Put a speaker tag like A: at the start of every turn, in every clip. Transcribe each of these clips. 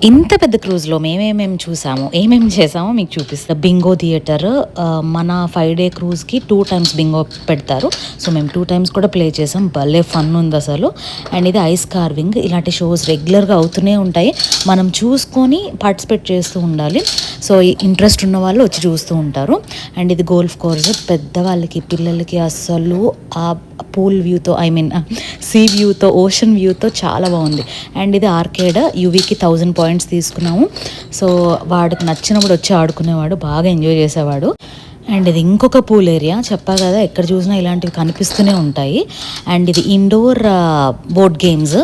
A: ఇంత పెద్ద క్రూజ్లో మేమేమేమి చూసామో ఏమేమి చేసామో మీకు చూపిస్తా. బింగో థియేటర్ మన 5-day క్రూజ్కి 2 times బింగో పెడతారు. సో మేము 2 times కూడా ప్లే చేసాం. భలే ఫన్ ఉంది అసలు. అండ్ ఇది ఐస్ కార్వింగ్. ఇలాంటి షోస్ రెగ్యులర్గా అవుతూనే ఉంటాయి. మనం చూసుకొని పార్టిసిపేట్ చేస్తూ ఉండాలి. సో ఇంట్రెస్ట్ ఉన్న వాళ్ళు వచ్చి చూస్తూ ఉంటారు. అండ్ ఇది గోల్ఫ్ కోర్స్. పెద్దవాళ్ళకి పిల్లలకి అస్సలు ఆ పూల్ వ్యూతో సీ వ్యూతో ఓషన్ వ్యూతో చాలా బాగుంది. అండ్ ఇది ఆర్కేడ్. యూవీకి 1000 points తీసుకున్నాము. సో వాడికి నచ్చినప్పుడు వచ్చి ఆడుకునేవాడు, బాగా ఎంజాయ్ చేసేవాడు. అండ్ ఇది ఇంకొక పూల్ ఏరియా. చెప్పా కదా, ఎక్కడ చూసినా ఇలాంటివి కనిపిస్తూనే ఉంటాయి. అండ్ ఇది ఇండోర్ బోర్డ్ గేమ్స్.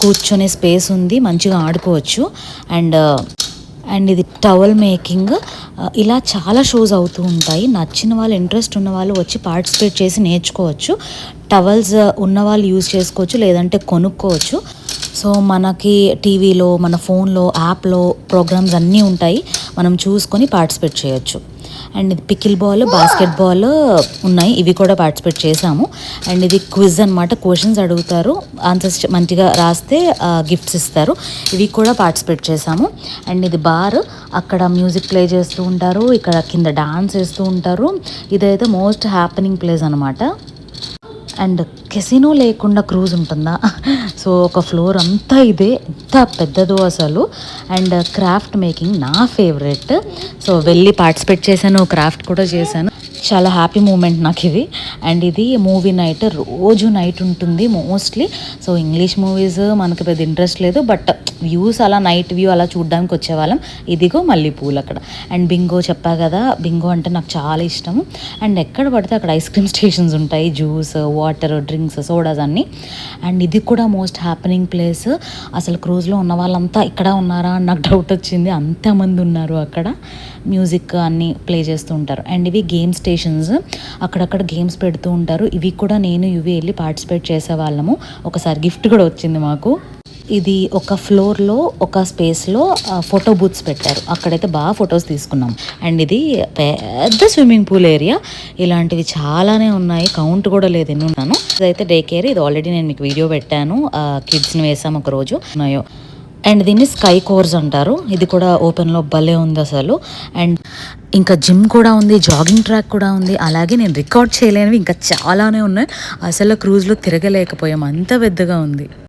A: కూర్చొనే స్పేస్ ఉంది, మంచిగా ఆడుకోవచ్చు. అండ్ ఇది టవల్ మేకింగ్. ఇలా చాలా షోస్ అవుతూ ఉంటాయి. నచ్చిన వాళ్ళు, ఇంట్రెస్ట్ ఉన్న వాళ్ళు వచ్చి పార్టిసిపేట్ చేసి నేర్చుకోవచ్చు. టవల్స్ ఉన్న వాళ్ళు యూజ్ చేసుకోవచ్చు, లేదంటే కొనుక్కోవచ్చు. సో మనకి టీవీలో, మన ఫోన్లో, యాప్లో ప్రోగ్రామ్స్ అన్నీ ఉంటాయి. మనం చూసుకొని పార్టిసిపేట్ చేయొచ్చు. అండ్ ఇది పికిల్ బాల్, బాస్కెట్ బాల్ ఉన్నాయి. ఇవి కూడా పార్టిసిపేట్ చేసాము. అండ్ ఇది క్విజ్ అనమాట. క్వశ్చన్స్ అడుగుతారు, ఆన్సర్స్ మంచిగా రాస్తే గిఫ్ట్స్ ఇస్తారు. ఇవి కూడా పార్టిసిపేట్ చేసాము. అండ్ ఇది బార్. అక్కడ మ్యూజిక్ ప్లే చేస్తూ ఉంటారు, ఇక్కడ కింద డాన్స్ చేస్తూ ఉంటారు. ఇదైతే మోస్ట్ హ్యాపెనింగ్ ప్లేస్ అనమాట. అండ్ కెసినో లేకుండా క్రూజ్ ఉంటుందా? సో ఒక ఫ్లోర్ అంతా ఇదే, ఎంత పెద్దదో అసలు. అండ్ క్రాఫ్ట్ మేకింగ్ నా ఫేవరెట్. సో వెళ్ళి పార్టిసిపేట్ చేశాను, క్రాఫ్ట్ కూడా చేశాను. చాలా హ్యాపీ మూమెంట్ నాకు ఇది. అండ్ ఇది మూవీ నైట్. రోజు నైట్ ఉంటుంది మోస్ట్లీ. సో ఇంగ్లీష్ మూవీస్ మనకు పెద్ద ఇంట్రెస్ట్ లేదు, బట్ వ్యూస్ అలా నైట్ వ్యూ అలా చూడడానికి వచ్చేవాళ్ళం. ఇదిగో మళ్ళీ పూలు అక్కడ. అండ్ బింగో చెప్పా కదా, బింగో అంటే నాకు చాలా ఇష్టం. అండ్ ఎక్కడ పడితే అక్కడ ఐస్ క్రీమ్ స్టేషన్స్ ఉంటాయి, జ్యూస్, వాటర్, డ్రింక్స్, సోడాస్ అన్నీ. అండ్ ఇది కూడా మోస్ట్ హ్యాపెనింగ్ ప్లేస్. అసలు క్రూజ్లో ఉన్న వాళ్ళంతా ఇక్కడ ఉన్నారా అని నాకు డౌట్ వచ్చింది. అంతమంది ఉన్నారు అక్కడ. మ్యూజిక్ అన్నీ ప్లే చేస్తూ ఉంటారు. అండ్ ఇవి గేమ్ స్టేషన్స్. అక్కడక్కడ గేమ్స్ పెడుతూ ఉంటారు. ఇవి కూడా నేను ఇవి వెళ్ళి పార్టిసిపేట్ చేసేవాళ్ళము. ఒకసారి గిఫ్ట్ కూడా వచ్చింది మాకు. ఇది ఒక ఫ్లోర్లో, ఒక స్పేస్లో ఫోటో బూత్స్ పెట్టారు. అక్కడైతే బాగా ఫొటోస్ తీసుకున్నాం. అండ్ ఇది పెద్ద స్విమ్మింగ్ పూల్ ఏరియా. ఇలాంటివి చాలానే ఉన్నాయి, కౌంట్ కూడా లేదు ఎన్ని ఉన్నాను. ఇదైతే డే కేర్. ఇది ఆల్రెడీ నేను మీకు వీడియో పెట్టాను. కిడ్స్ని వేసాం ఒక రోజు ఉన్నాయో. అండ్ దీన్ని స్కై కోర్స్ అంటారు. ఇది కూడా ఓపెన్లో భలే ఉంది అసలు. అండ్ ఇంకా జిమ్ కూడా ఉంది, జాగింగ్ ట్రాక్ కూడా ఉంది. అలాగే నేను రికార్డ్ చేయలేనివి ఇంకా చాలానే ఉన్నాయి. అసలు క్రూజ్లో తిరగలేకపోయాం, అంత పెద్దగా ఉంది.